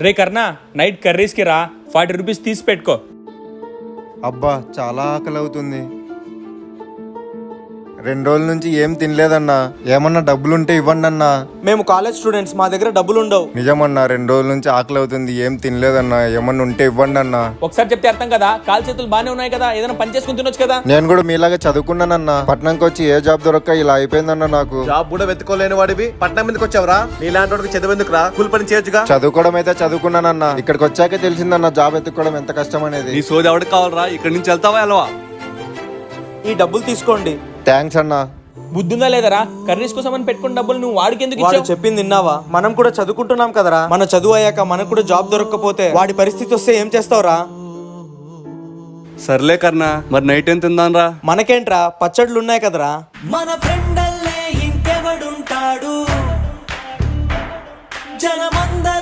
రే కర్ణ night కర్రీస్కి రా 40 rupees తీసి పెట్టుకో. అబ్బా చాలా ఆకలి అవుతుంది. 2 రోజుల నుంచి ఏం తినలేదన్నా. ఏమన్నా డబ్బులుంటే ఇవ్వండి అన్నా. మేము కాలేజ్ స్టూడెంట్స్, మా దగ్గర డబ్బులు ఉండవు. నిజమన్నా, 2 రోజుల నుంచి ఆకలి అవుతుంది, ఏం తినలేదన్నా. ఏమన్నా ఉంటే ఇవ్వండి అన్నా. ఒకసారి చెప్తే అర్థం కదా, కాలు చేతులు బానే ఉన్నాయి కదా, ఏదైనా పని చేసుకుని తినొచ్చు కదా. నేను కూడా మీలాగా చదువుకున్నానన్నా. పట్నంకి వచ్చి ఏ జాబ్ దొరక్క ఇలా అయిపోయిందన్నా నాకు. జాబ్ కూడా వెతుకోలేని వాడివి పట్నం ఎందుకు వచ్చావురా? నీలాంటి వాడికి చదువు ఎందుకురా? కూలి పని చేయొచ్చుగా. చదువుకోవడం అయితే చదువుకున్నానన్నా. ఇక్కడికి వచ్చాకే తెలిసిందన్నా జాబ్ ఎత్తుకోవడం ఎంత కష్టం అనేది. నీ సోది ఎవరికి కావాలరా? ఇక్కడి నుంచి వెళ్తావా వెళ్ళవా? ఈ డబ్బులు తీసుకోండి. థ్యాంక్స్ అన్నా. బుద్ధుందా లేదరా? కర్రీస్ కోసం అని పెట్టుకున్న డబ్బులు నువ్వు వాడికి ఎందుకు వాడు ఇచ్చావు? చెప్పింది విన్నావా? మనం కూడా చదువుకుంటున్నాం కదరా. మన చదువు అయ్యాక మనకు కూడా జాబ్ దొరకకపోతే వాడి పరిస్థితి వస్తే ఏం చేస్తావురా? సర్లే కర్ణ, మరి నైట్ ఏం తిందాంరా? మనకేంట్రా, పచ్చళ్ళు ఉన్నాయి కదరా. మన ఫ్రెండల్లే ఇంకెవడుంటాడు జనమందరు